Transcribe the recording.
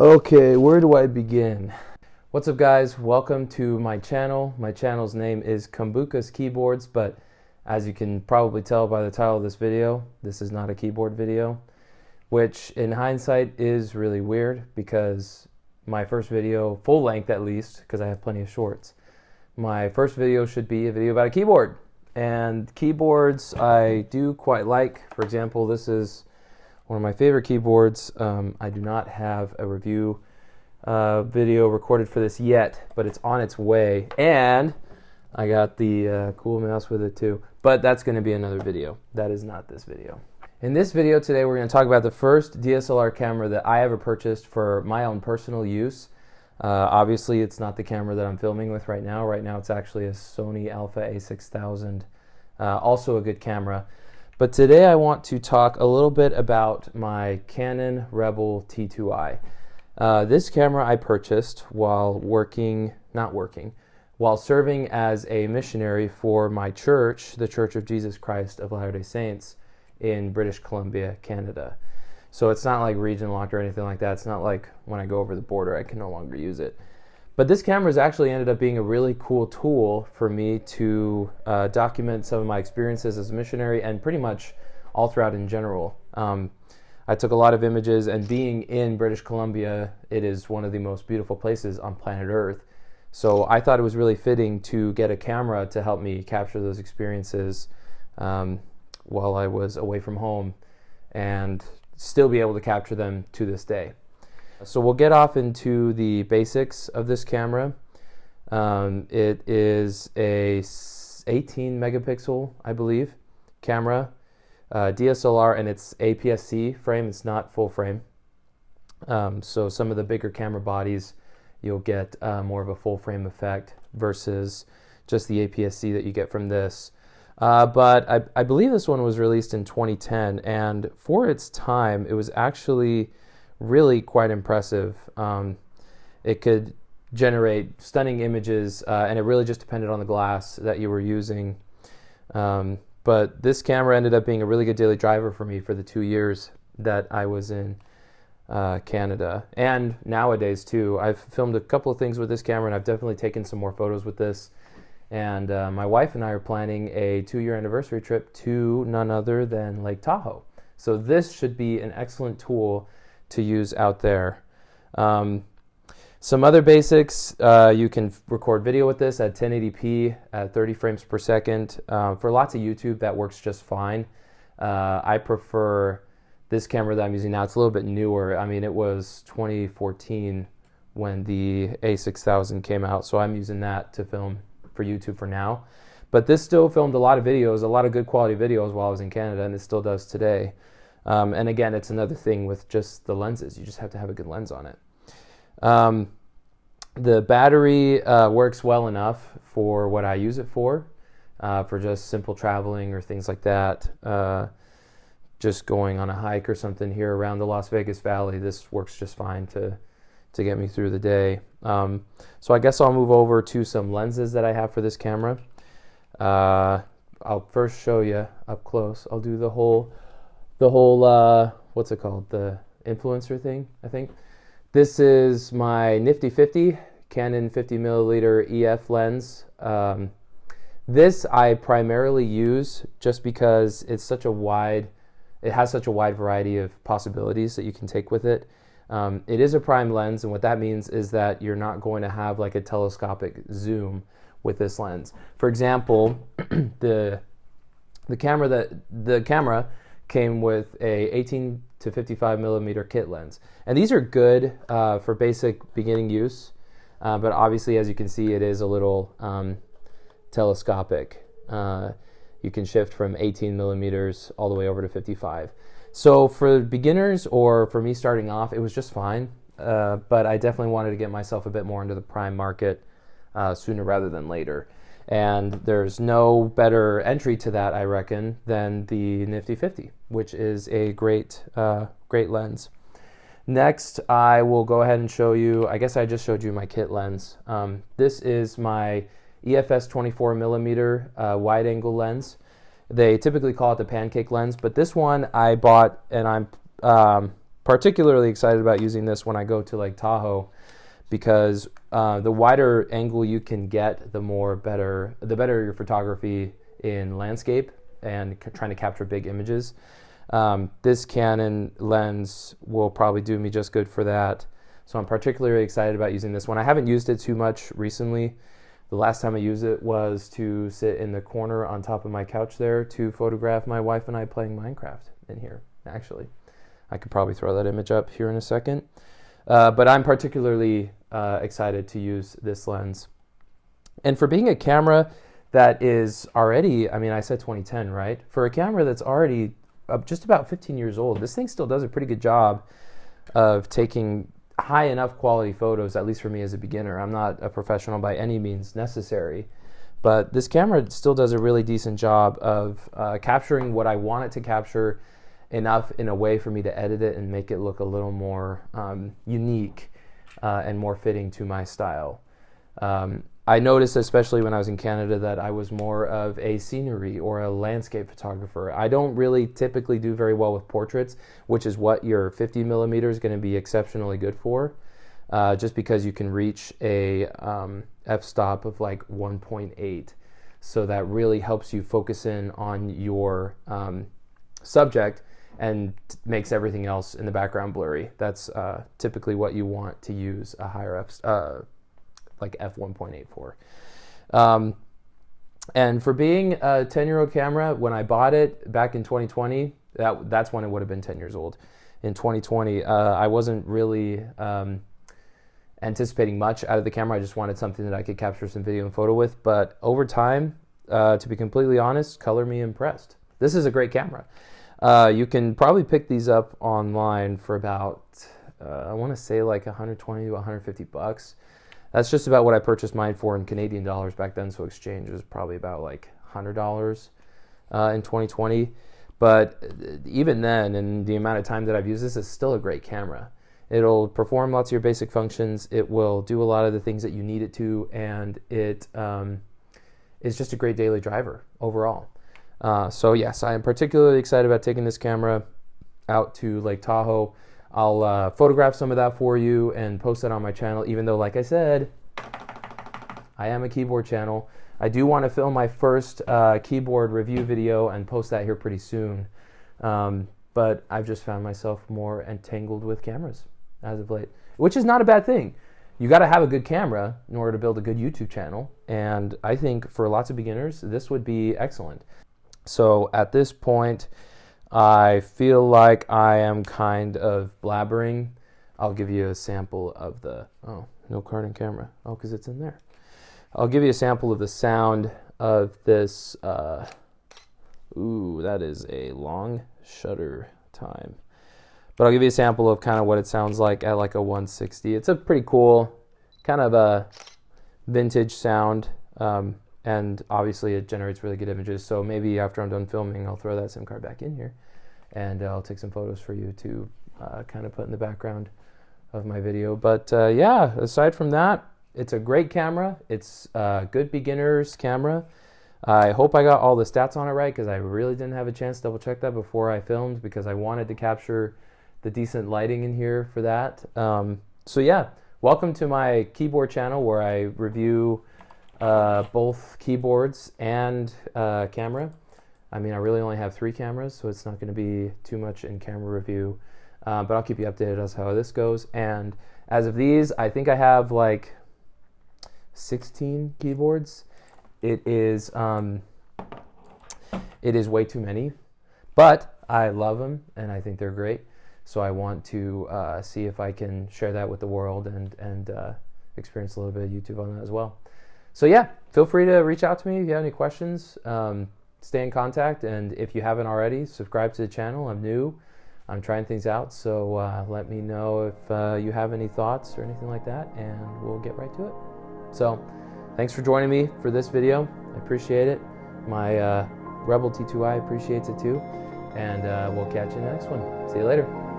Okay, where do I begin? What's up, guys? Welcome to my channel. My channel's name is Kumbuka's Keyboards, but as you can probably tell by the title of this video, this is not a keyboard video, which in hindsight is really weird because my first video, full length at least, because I have plenty of shorts, my first video should be a video about a keyboard. And keyboards I do quite like. For example, this is one of my favorite keyboards. I do not have a review video recorded for this yet, but it's on its way. And I got the cool mouse with it too. But that's going to be another video. That is not this video. In this video today, we're going to talk about the first DSLR camera that I ever purchased for my own personal use. Obviously, it's not the camera that I'm filming with right now. Right now, it's actually a Sony Alpha A6000, also a good camera. But today I want to talk a little bit about my Canon Rebel T2i. This camera I purchased while while serving as a missionary for my church, the Church of Jesus Christ of Latter-day Saints in British Columbia, Canada. So it's not like region locked or anything like that. It's not like when I go over the border I can no longer use it. But this camera has actually ended up being a really cool tool for me to document some of my experiences as a missionary and pretty much all throughout in general. I took a lot of images, and being in British Columbia, it is one of the most beautiful places on planet Earth. So I thought it was really fitting to get a camera to help me capture those experiences while I was away from home and still be able to capture them to this day. So we'll get off into the basics of this camera. It is a 18 megapixel, I believe, camera, DSLR, and it's APS-C frame. It's not full frame. So some of the bigger camera bodies, you'll get more of a full frame effect versus just the APS-C that you get from this. But I believe this one was released in 2010, and for its time, it was actually really quite impressive. It could generate stunning images, and it really just depended on the glass that you were using. But this camera ended up being a really good daily driver for me for the 2 years that I was in Canada. And nowadays too, I've filmed a couple of things with this camera, and I've definitely taken some more photos with this. And my wife and I are planning a 2-year anniversary trip to none other than Lake Tahoe. So this should be an excellent tool to use out there. Some other basics, you can record video with this at 1080p at 30 frames per second. For lots of YouTube, that works just fine. I prefer this camera that I'm using now. It's a little bit newer. I mean, it was 2014 when the A6000 came out, so I'm using that to film for YouTube for now. But this still filmed a lot of videos, a lot of good quality videos while I was in Canada, and it still does today. And again, it's another thing with just the lenses. You just have to have a good lens on it. The battery works well enough for what I use it for just simple traveling or things like that. Just going on a hike or something here around the Las Vegas Valley, this works just fine to get me through the day. So I guess I'll move over to some lenses that I have for this camera. I'll first show you up close. I'll do the whole what's it called? The influencer thing, I think. This is my nifty 50 Canon 50 milliliter EF lens. This I primarily use just because it has such a wide variety of possibilities that you can take with it. It is a prime lens, and what that means is that you're not going to have like a telescopic zoom with this lens. For example, the camera came with a 18 to 55 millimeter kit lens, and these are good for basic beginning use, but obviously, as you can see, it is a little telescopic. You can shift from 18 millimeters all the way over to 55. So for beginners or for me starting off, it was just fine, but I definitely wanted to get myself a bit more into the prime market sooner rather than later. And there's no better entry to that, I reckon, than the Nifty 50, which is a great lens. Next, I will go ahead and show you, I guess I just showed you my kit lens. This is my EFS 24 millimeter wide angle lens. They typically call it the pancake lens, but this one I bought, and I'm particularly excited about using this when I go to Lake Tahoe, because the wider angle you can get, the better your photography in landscape and trying to capture big images. This Canon lens will probably do me just good for that. So I'm particularly excited about using this one. I haven't used it too much recently. The last time I used it was to sit in the corner on top of my couch there to photograph my wife and I playing Minecraft in here, actually. I could probably throw that image up here in a second. But I'm particularly excited to use this lens. And for being a camera that is already, I mean, I said 2010, right? For a camera that's already just about 15 years old, this thing still does a pretty good job of taking high enough quality photos, at least for me as a beginner. I'm not a professional by any means necessary, but this camera still does a really decent job of capturing what I want it to capture enough in a way for me to edit it and make it look a little more unique and more fitting to my style. I noticed, especially when I was in Canada, that I was more of a scenery or a landscape photographer. I don't really typically do very well with portraits, which is what your 50 millimeter is going to be exceptionally good for, just because you can reach a f-stop of like 1.8. So that really helps you focus in on your subject and makes everything else in the background blurry. That's typically what you want to use a higher like f1.8 for. And for being a 10-year-old camera, when I bought it back in 2020, that's when it would have been 10 years old. In 2020, I wasn't really anticipating much out of the camera. I just wanted something that I could capture some video and photo with. But over time, to be completely honest, color me impressed. This is a great camera. You can probably pick these up online for about, I want to say like 120 to 150 bucks. That's just about what I purchased mine for in Canadian dollars back then, so exchange was probably about like $100 in 2020. But even then, and the amount of time that I've used this, is still a great camera. It'll perform lots of your basic functions. It will do a lot of the things that you need it to, and it is just a great daily driver overall. So yes, I am particularly excited about taking this camera out to Lake Tahoe. I'll photograph some of that for you and post that on my channel, even though, like I said, I am a keyboard channel. I do want to film my first keyboard review video and post that here pretty soon. But I've just found myself more entangled with cameras as of late, which is not a bad thing. You got to have a good camera in order to build a good YouTube channel. And I think for lots of beginners, this would be excellent. So at this point, I feel like I am kind of blabbering. I'll give you a sample of the, oh, no card and camera. Oh, because it's in there. I'll give you a sample of the sound of this. Ooh, that is a long shutter time. But I'll give you a sample of kind of what it sounds like at like a 160. It's a pretty cool kind of a vintage sound. And obviously it generates really good images. So maybe after I'm done filming, I'll throw that SIM card back in here and I'll take some photos for you to kind of put in the background of my video. But yeah, aside from that, it's a great camera. It's a good beginner's camera. I hope I got all the stats on it right, because I really didn't have a chance to double check that before I filmed, because I wanted to capture the decent lighting in here for that. So yeah, welcome to my keyboard channel where I review both keyboards and camera. I mean, I really only have 3 cameras, so it's not going to be too much in camera review, but I'll keep you updated as to how this goes. And as of these, I think I have like 16 keyboards. It is way too many, but I love them and I think they're great. So I want to see if I can share that with the world and experience a little bit of YouTube on that as well. So yeah, feel free to reach out to me if you have any questions. Stay in contact, and if you haven't already, subscribe to the channel. I'm new. I'm trying things out, so let me know if you have any thoughts or anything like that, and we'll get right to it. So thanks for joining me for this video. I appreciate it. My Rebel T2i appreciates it too, and we'll catch you in the next one. See you later.